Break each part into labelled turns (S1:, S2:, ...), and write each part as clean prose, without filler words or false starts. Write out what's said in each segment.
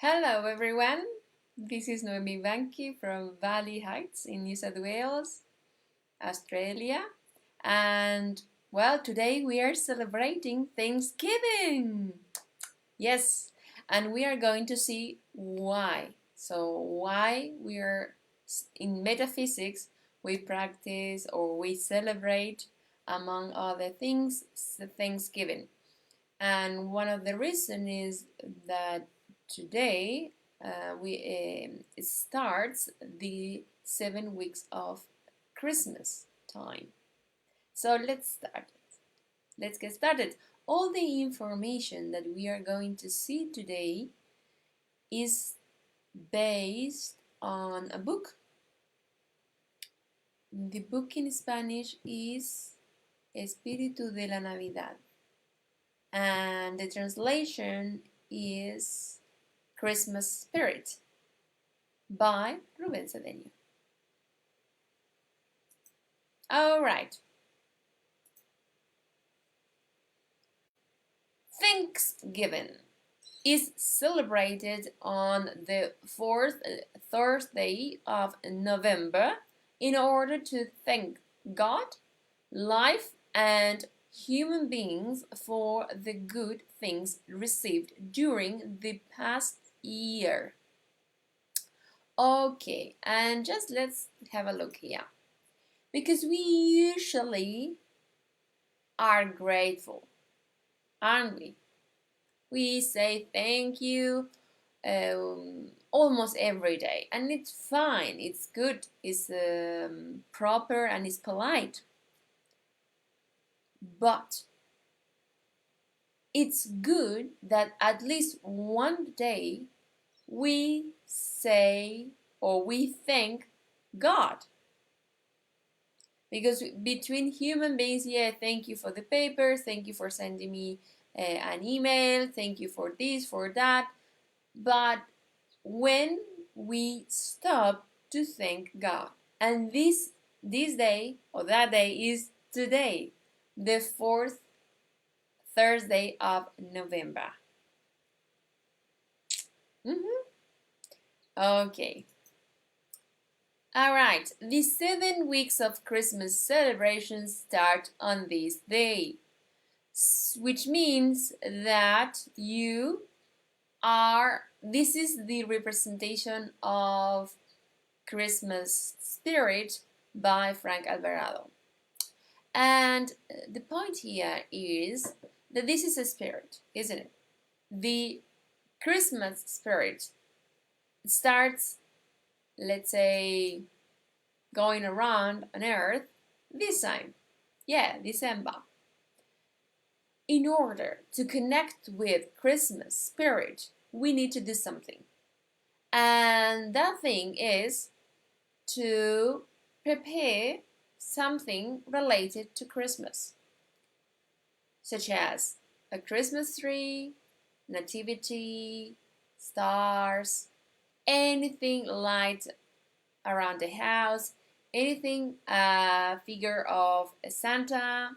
S1: Hello everyone, this is Noemi Banchi from Valley Heights in New South Wales, Australia. And well, today we are celebrating Thanksgiving. Yes, and we are going to see why. So, why we are in metaphysics, we practice or we celebrate, among other things, Thanksgiving. And one of the reasons is that today it starts the 7 weeks of Christmas time. So let's start. Let's get started. All the information that we are going to see today is based on a book. The book in Spanish is Espíritu de la Navidad, and the translation is Christmas Spirit by Rubén Cedeño. All right. Thanksgiving is celebrated on the fourth Thursday of November in order to thank God, life, and human beings for the good things received during the past year. Okay, and just let's have a look here. Because we usually are grateful, aren't we? We say thank you almost every day, and it's fine, it's good, it's proper, and it's polite. But it's good that at least one day we say or we thank God. Because between human beings, yeah, thank you for the paper, thank you for sending me an email, thank you for this, for that. But when we stop to thank God, and this day or that day is today, the fourth Thursday of November. Okay. All right, the 7 weeks of Christmas celebrations start on this day, which means that this is the representation of Christmas Spirit by Frank Alvarado. And the point here is that this is a spirit, isn't it? The Christmas spirit starts, let's say, going around on Earth this time. Yeah, December. In order to connect with Christmas spirit, we need to do something. And that thing is to prepare something related to Christmas, such as a Christmas tree, nativity, stars, anything light around the house, anything figure of Santa.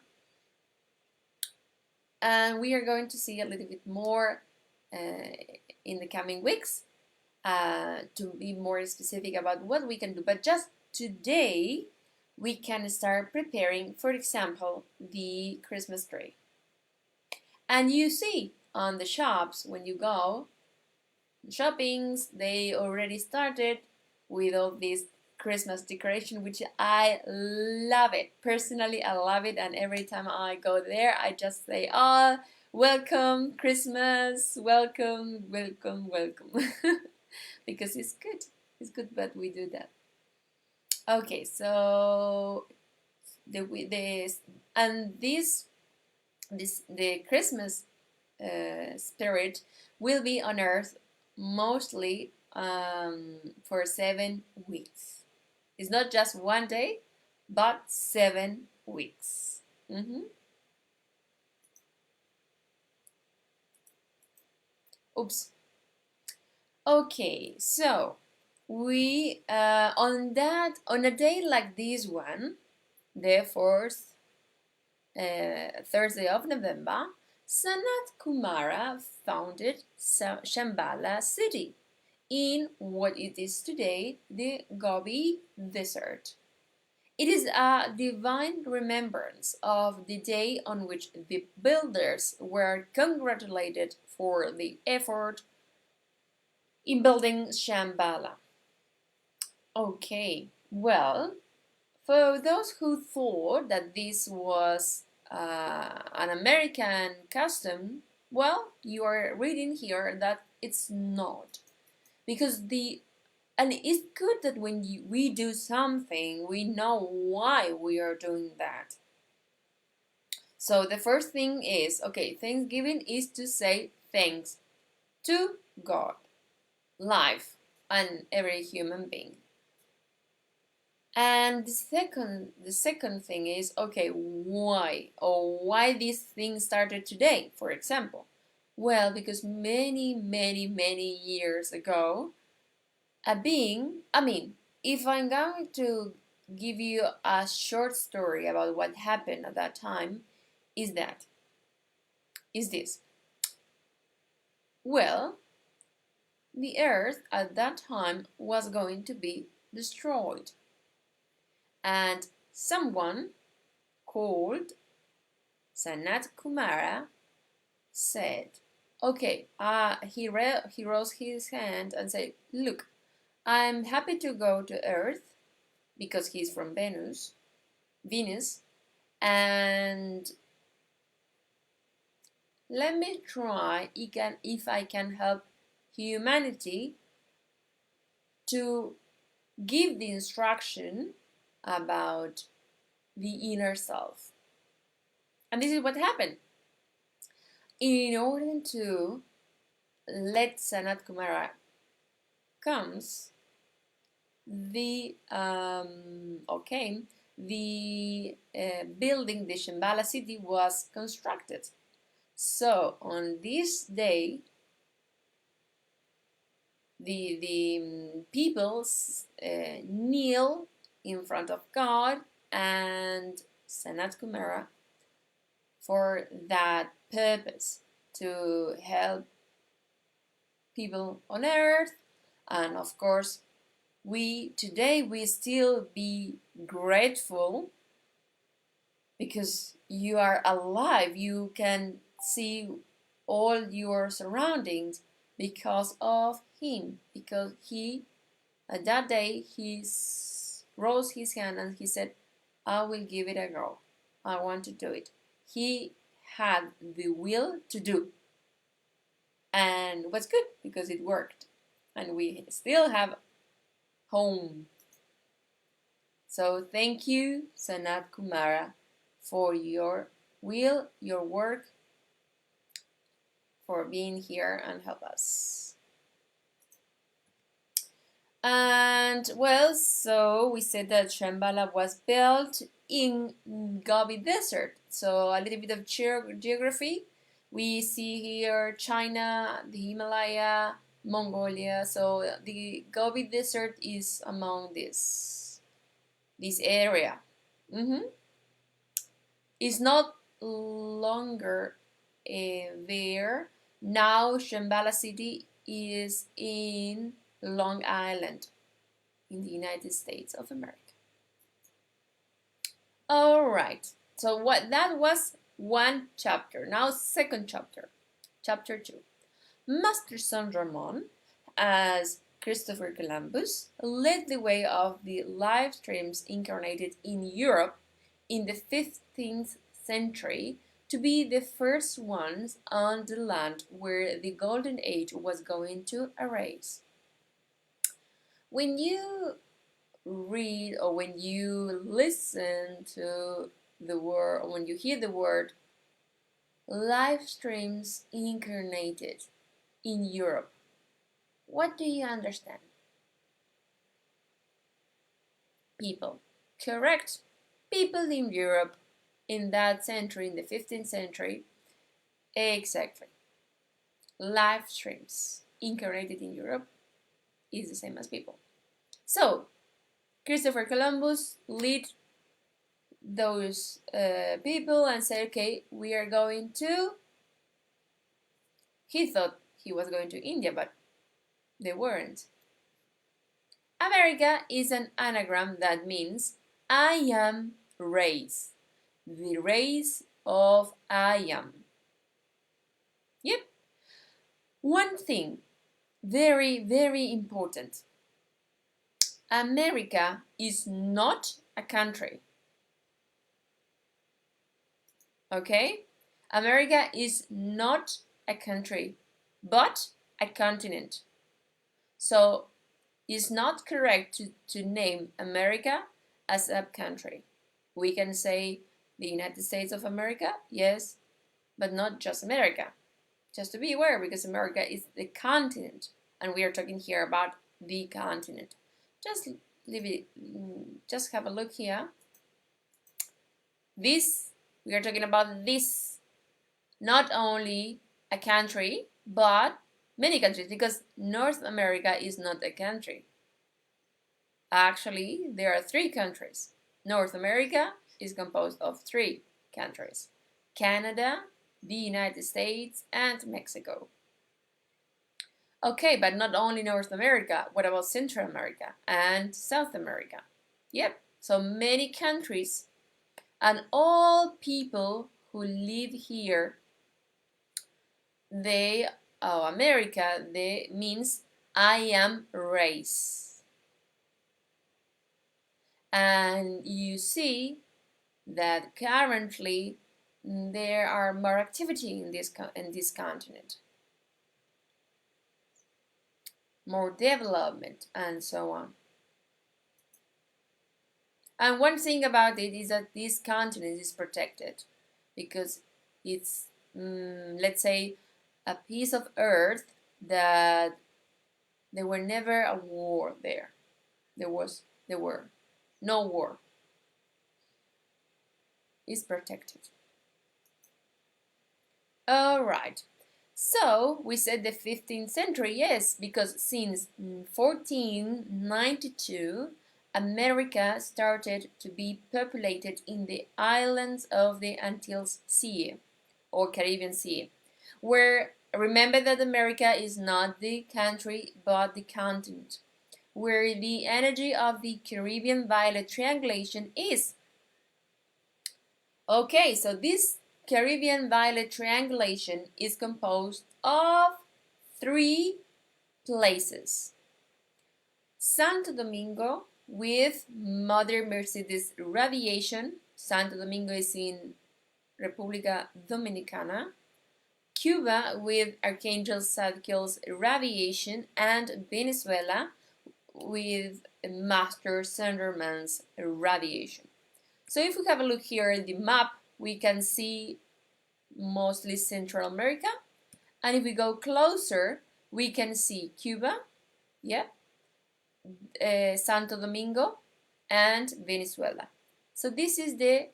S1: And we are going to see a little bit more in the coming weeks to be more specific about what we can do. But just today, we can start preparing, for example, the Christmas tree. And you see on the shops when you go, shoppings, they already started with all this Christmas decoration, which I love it. Personally, I love it, and every time I go there, I just say, oh, welcome Christmas, welcome, welcome, welcome. Because it's good that we do that. Okay, so the Christmas spirit will be on Earth mostly for 7 weeks. It's not just one day, but 7 weeks. Oops. Okay, so we on a day like this one, the fourth Thursday of November, Sanat Kumara founded Shambhala city in what it is today the Gobi Desert. It is a divine remembrance of the day on which the builders were congratulated for the effort in building Shambhala. Okay, well, for those who thought that this was an American custom, well, you are reading here that it's not. Because and it's good that when we do something, we know why we are doing that. So the first thing is, okay, Thanksgiving is to say thanks to God, life, and every human being. And the second thing is, okay, why? Or why this thing started today, for example? Well, because many, many, many years ago, if I'm going to give you a short story about what happened at that time, is this. Well, the earth at that time was going to be destroyed. And someone called Sanat Kumara said, okay, he rose his hand and said, look, I'm happy to go to Earth because he's from Venus, and let me try if I can help humanity to give the instruction about the inner self. And this is what happened. In order to let Sanat Kumara comes, the building, the Shambhala city, was constructed. So on this day, the people kneel in front of God and Sanat Kumara for that purpose, to help people on earth. And of course, today we still be grateful because you are alive. You can see all your surroundings because of him, because he at that day he rose his hand and he said, I will give it a go. I want to do it. He had the will to do, and it was good because it worked, and we still have home. So thank you, Sanat Kumara, for your will, your work, for being here and help us. And well, so we said that Shambhala was built in Gobi Desert. So a little bit of geography. We see here China, the Himalaya, Mongolia. So the Gobi Desert is among this area. It's not longer there. Now Shambhala city is in Long Island in the United States of America. All right. So that was one chapter. Now second chapter. Chapter 2. Master San Ramon, as Christopher Columbus, led the way of the live streams incarnated in Europe in the 15th century to be the first ones on the land where the Golden Age was going to arise. When you read or when you listen to the word, or when you hear the word live streams incarnated in Europe, what do you understand? People. Correct. People in Europe in that century, in the 15th century. Exactly. Live streams incarnated in Europe is the same as people. So, Christopher Columbus led those people and said, okay, we are going to He thought he was going to India, but they weren't. America is an anagram that means I am race. The race of I am. Yep. One thing, very, very important. America is not a country. Okay? America is not a country, but a continent. So it's not correct to name America as a country. We can say the United States of America, yes, but not just America. Just to be aware, because America is the continent, and we are talking here about the continent. Just leave it, just have a look here. This, we are talking about this, not only a country, but many countries, because North America is not a country. Actually, there are 3 countries. North America is composed of 3 countries: Canada, the United States, and Mexico. Okay, but not only North America. What about Central America and South America? Yep, so many countries, and all people who live here, they, America, they means I am race. And you see that currently there are more activity in this continent, more development, and so on. And one thing about it is that this continent is protected because it's, let's say, a piece of earth that there were never a war there. There were no war. It's protected. All right. So we said the 15th century, yes, because since 1492, America started to be populated in the islands of the Antilles Sea or Caribbean Sea, where, remember that America is not the country but the continent, where the energy of the Caribbean violet triangulation is. Okay, so this Caribbean violet triangulation is composed of 3 places. Santo Domingo with Mother Mercedes radiation. Santo Domingo is in República Dominicana. Cuba with Archangel Zadkiel's radiation, and Venezuela with Master Sunderman's radiation. So if we have a look here in the map, we can see mostly Central America. And if we go closer, we can see Cuba, yeah, Santo Domingo, and Venezuela. So this is the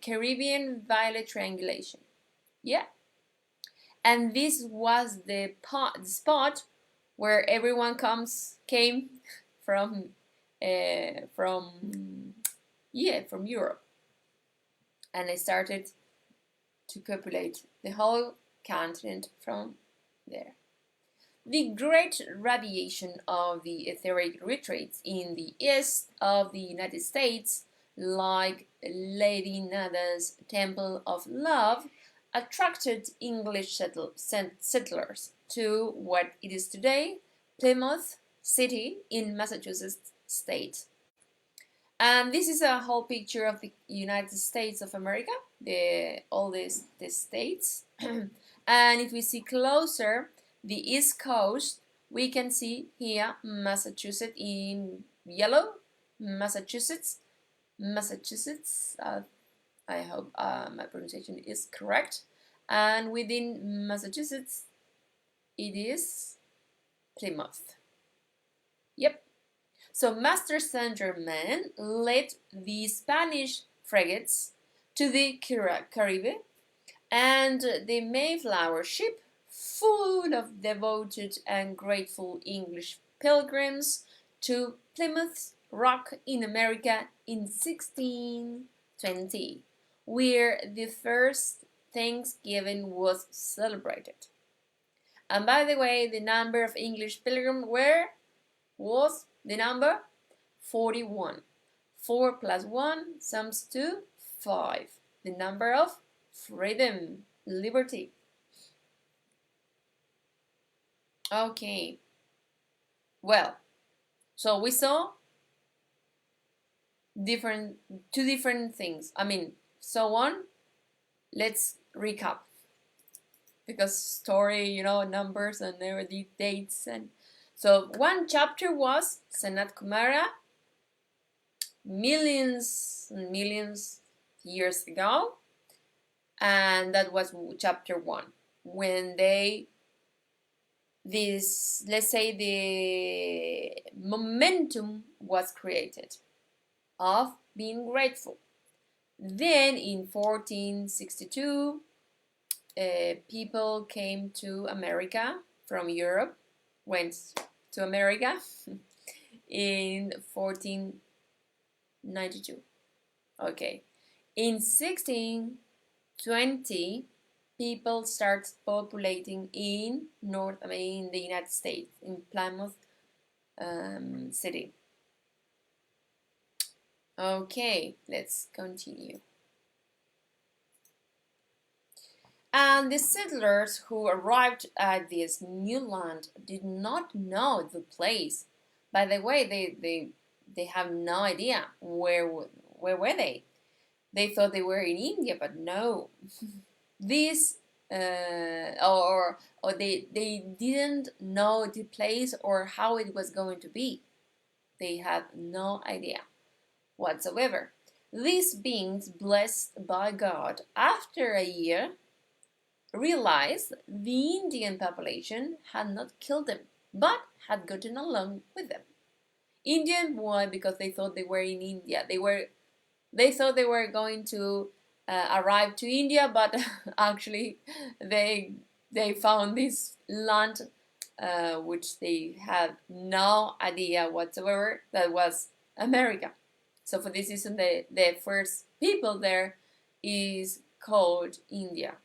S1: Caribbean violet triangulation, yeah. And this was the spot where everyone came from Europe, and they started to populate the whole continent from there. The great radiation of the etheric retreats in the east of the United States, like Lady Nada's Temple of Love, attracted English settlers to what it is today, Plymouth City in Massachusetts state. And this is a whole picture of the United States of America, all the states. And if we see closer the East Coast, we can see here Massachusetts in yellow, Massachusetts. I hope my pronunciation is correct. And within Massachusetts, it is Plymouth. Yep. So Master Saint-Germain led the Spanish frigates to the Caribbean, and the Mayflower ship, full of devoted and grateful English pilgrims, to Plymouth Rock in America in 1620. where the first Thanksgiving was celebrated. And by the way, the number of English pilgrims was the number 41. 4 plus 1 sums to 5. The number of freedom, liberty. Okay. Well, so we saw two different things. So on. Let's recap because story, numbers and the dates. And so one chapter was Sanat Kumara, millions and millions years ago, and that was chapter 1 when let's say the momentum was created of being grateful. Then in 1462 people came to America from Europe, went to America in 1492. Okay, in 1620 people start populating in the United States, in Plymouth city. Okay, let's continue. And the settlers who arrived at this new land did not know the place. By the way, they have no idea where were they. They thought they were in India, but no. This or they didn't know the place or how it was going to be. They had no idea whatsoever. These beings blessed by God after a year realized the Indian population had not killed them, but had gotten along with them. Indian, why? Because they thought they were in India. They thought they were going to arrive to India, but actually they found this land which they had no idea whatsoever that was America. So for this reason, the first people there is called Indian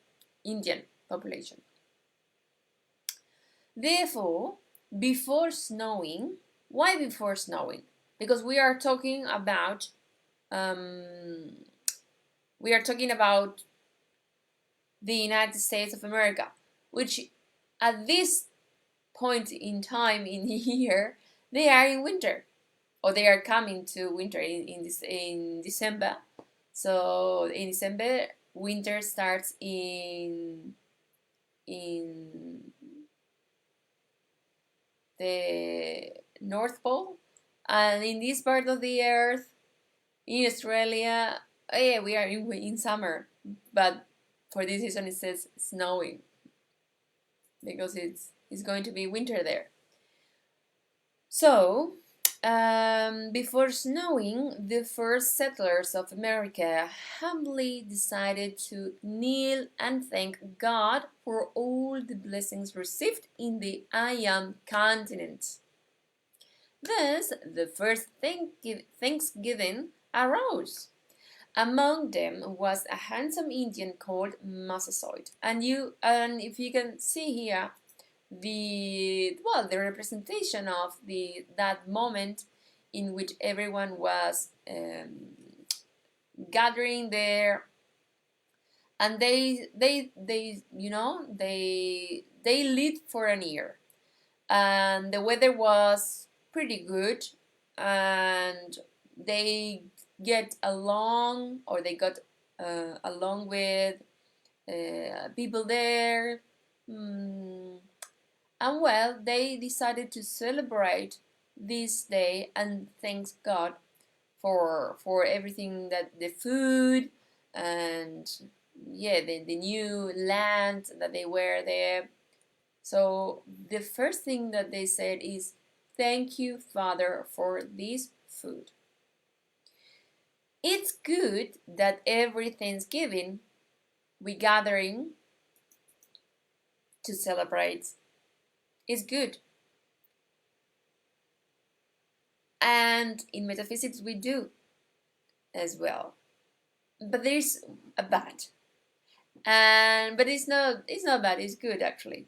S1: population. Therefore, before snowing, why before snowing? Because we are talking about the United States of America, which at this point in time in the year they are in winter, or they are coming to winter in December. So in December, winter starts in the North Pole, and in this part of the earth, in Australia, yeah, we are in summer, but for this reason it says snowing because it's going to be winter there. So before snowing, the first settlers of America humbly decided to kneel and thank God for all the blessings received in the I Am continent. Thus, the first Thanksgiving arose. Among them was a handsome Indian called Massasoit, and if you can see here, the representation of that moment in which everyone was gathering there, and they lived for an year, and the weather was pretty good, and they get along, or they got along with people there. And well, they decided to celebrate this day and thank God for everything, that the food and the new land that they were there. So the first thing that they said is, thank you, Father, for this food. It's good that every Thanksgiving we gathering to celebrate. It's good. And in metaphysics we do as well. But there's a but. But it's not bad, it's good actually.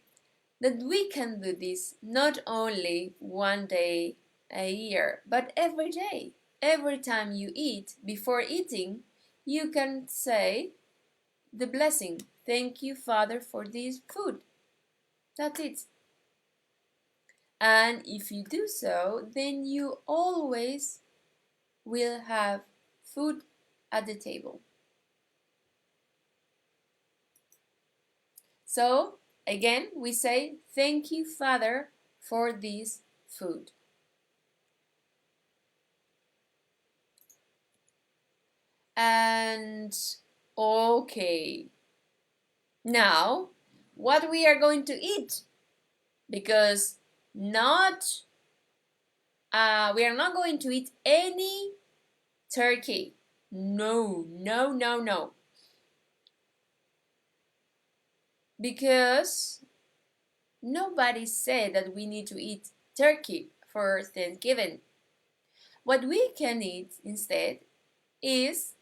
S1: That we can do this not only one day a year, but every day. Every time you eat, before eating, you can say the blessing. Thank you, Father, for this food. That's it. And if you do so, then you always will have food at the table. So, again, we say, thank you, Father, for this food. And, okay, now, what we are going to eat? Because not, we are not going to eat any turkey. No, no, no, no. Because nobody said that we need to eat turkey for Thanksgiving. What we can eat instead is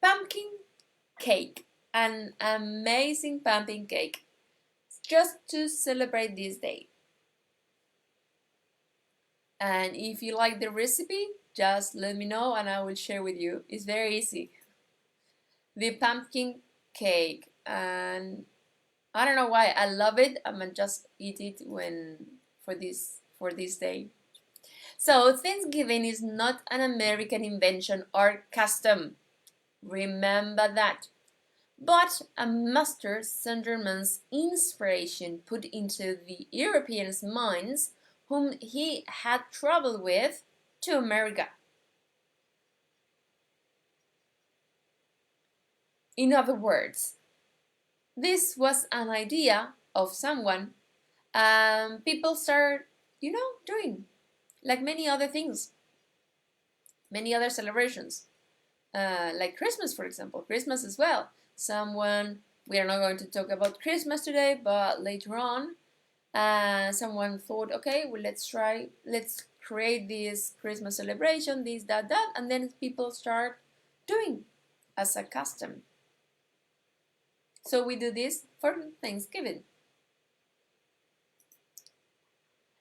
S1: pumpkin cake, an amazing pumpkin cake, just to celebrate this day. And if you like the recipe, just let me know and I will share with you. It's very easy. The pumpkin cake, and I don't know why I love it. I'm gonna just eat it for this day. So Thanksgiving is not an American invention or custom. Remember that. But a master Sunderman's inspiration put into the Europeans' minds whom he had traveled with to America. In other words, this was an idea of someone, and people started, doing like many other things, many other celebrations, like Christmas, for example, Christmas as well. We are not going to talk about Christmas today, but later on, someone thought, okay, well, let's create this Christmas celebration, this, that, and then people start doing as a custom. So we do this for Thanksgiving.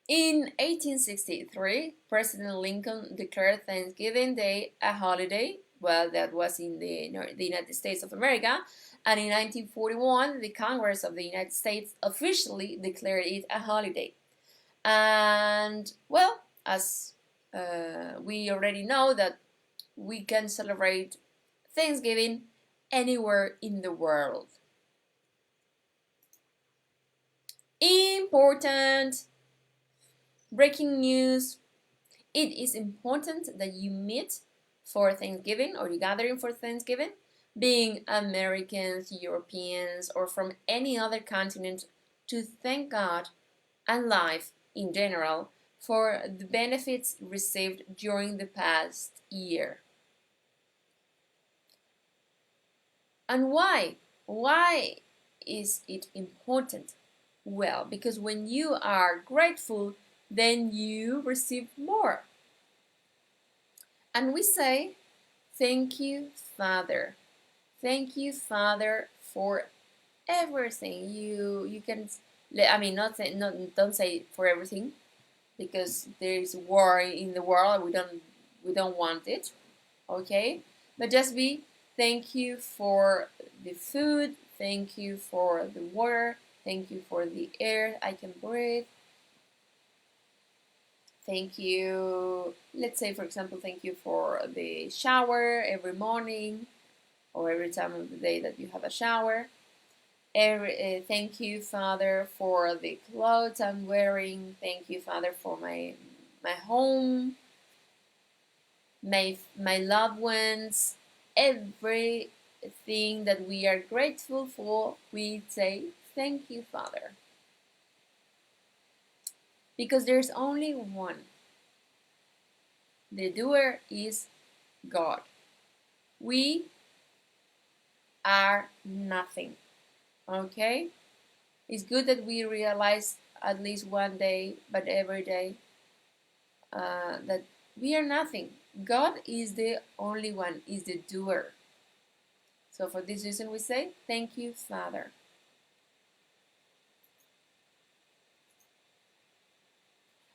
S1: In 1863, President Lincoln declared Thanksgiving Day a holiday. Well, that was in the United States of America. And in 1941, the Congress of the United States officially declared it a holiday. And, well, as we already know that we can celebrate Thanksgiving anywhere in the world. Important breaking news. It is important that you meet for Thanksgiving or you gathering for Thanksgiving, being Americans, Europeans, or from any other continent, to thank God and life in general for the benefits received during the past year. And why? Why is it important? Well, because when you are grateful, then you receive more. And we say, thank you, Father. Thank you, Father, for everything. You can, I mean, don't say for everything, because there is war in the world. We don't want it, okay? But just be thank you for the food. Thank you for the water. Thank you for the air I can breathe. Thank you. Let's say, for example, thank you for the shower every morning or every time of the day that you have a shower. Thank you, Father, for the clothes I'm wearing. Thank you, Father, for my home, my loved ones. Everything that we are grateful for, we say thank you, Father. Because there's only one. The doer is God. We are nothing. Okay? It's good that we realize at least one day, but every day, that we are nothing. God is the only one, is the doer. So for this reason we say, thank you, Father.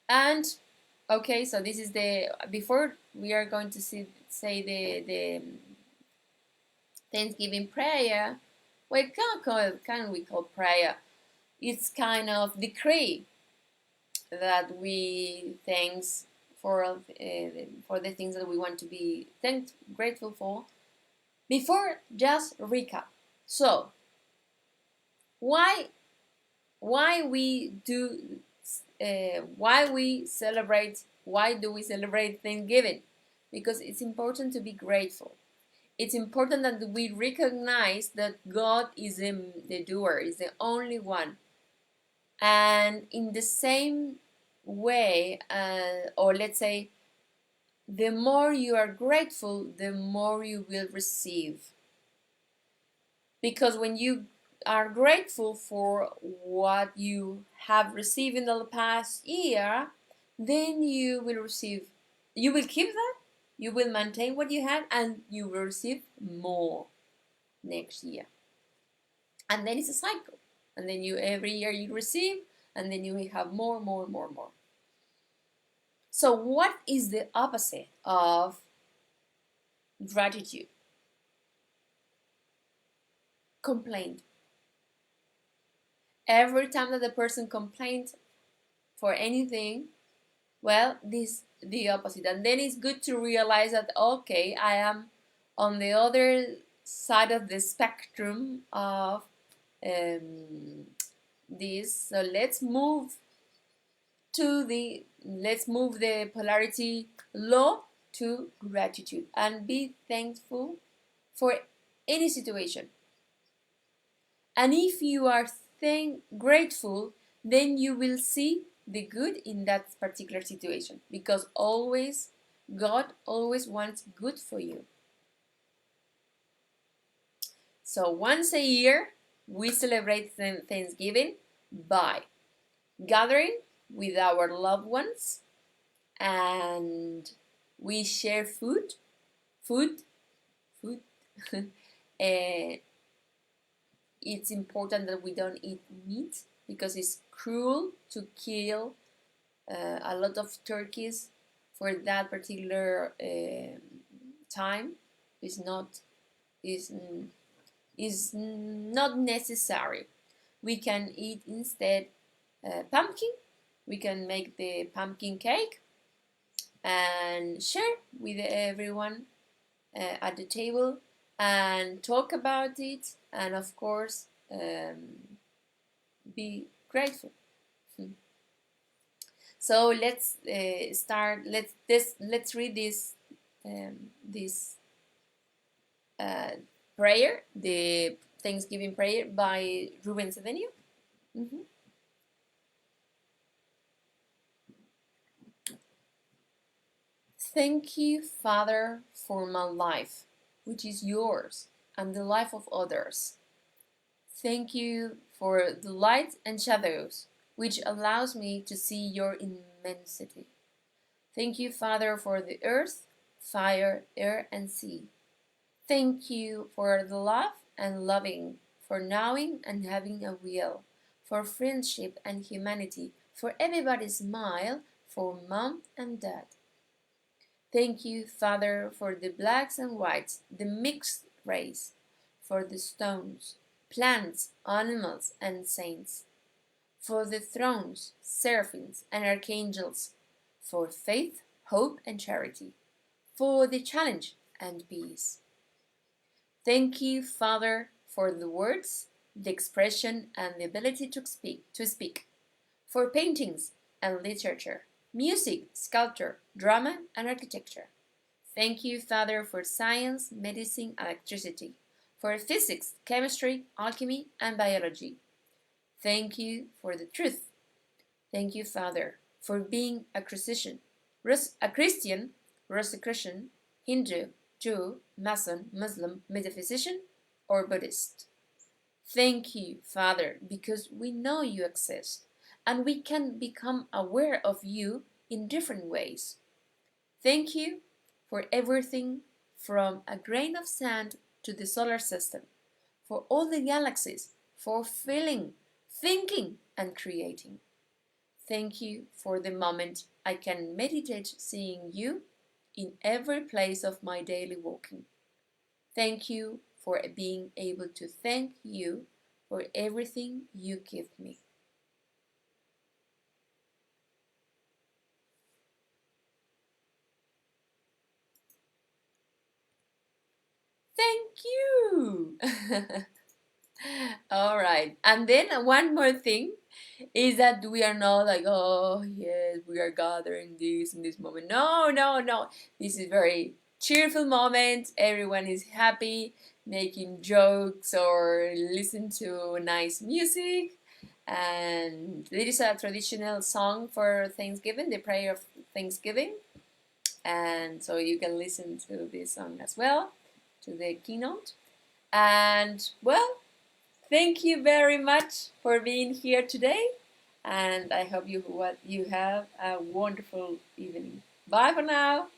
S1: And okay, so this is before we are going to say the Thanksgiving prayer. Well, can we call prayer? It's kind of decree that we thanks for the things that we want to be grateful for. Before, just recap. So why we do why we celebrate? Why do we celebrate Thanksgiving? Because it's important to be grateful. It's important that we recognize that God is the doer, is the only one. And in the same way, or let's say, the more you are grateful, the more you will receive. Because when you are grateful for what you have received in the past year, then you will receive, you will keep that, you will maintain what you had, and you will receive more next year. And then it's a cycle. And then every year you receive, and then you will have more. So what is the opposite of gratitude? Complaint. Every time that the person complains for anything, well, this the opposite. And then it's good to realize that, okay, I am on the other side of the spectrum of this. So let's move the polarity law to gratitude and be thankful for any situation. And if you are grateful, then you will see the good in that particular situation, because God always wants good for you. So once a year we celebrate Thanksgiving by gathering with our loved ones, and we share food. It's important that we don't eat meat, because it's cruel to kill a lot of turkeys for that particular time. Is not is not necessary. We can eat instead pumpkin. We can make the pumpkin cake and share with everyone at the table and talk about it, and of course be grateful. So let's start. Let's read this prayer, the Thanksgiving prayer by Ruben Cedeño. Mm-hmm. Thank you, Father, for my life, which is yours, and the life of others. Thank you for the light and shadows, which allows me to see your immensity. Thank you, Father, for the earth, fire, air, and sea. Thank you for the love and loving, for knowing and having a will, for friendship and humanity, for everybody's smile, for mom and dad. Thank you, Father, for the blacks and whites, the mixed race, for the stones, plants, animals, and saints, for the thrones, seraphims, and archangels, for faith, hope, and charity, for the challenge and peace. Thank you, Father, for the words, the expression, and the ability to speak, for paintings and literature, music, sculpture, drama, and architecture. Thank you, Father, for science, medicine, and electricity, for physics, chemistry, alchemy, and biology. Thank you for the truth. Thank you, Father, for being a Christian, Rosicrucian, Hindu, Jew, Mason, Muslim, metaphysician, or Buddhist. Thank you, Father, because we know you exist, and we can become aware of you in different ways. Thank you for everything, from a grain of sand to the solar system, for all the galaxies, for feeling, thinking, and creating. Thank you for the moment I can meditate seeing you in every place of my daily walking. Thank you for being able to thank you for everything you give me. Thank you! All right. And then one more thing is that we are not like, oh, yes, we are gathering this in this moment. No, no, no. This is very cheerful moment. Everyone is happy, making jokes or listen to nice music. And there is a traditional song for Thanksgiving, the prayer of Thanksgiving. And so you can listen to this song as well, to the keynote. And well, thank you very much for being here today, and I hope you have a wonderful evening. Bye for now.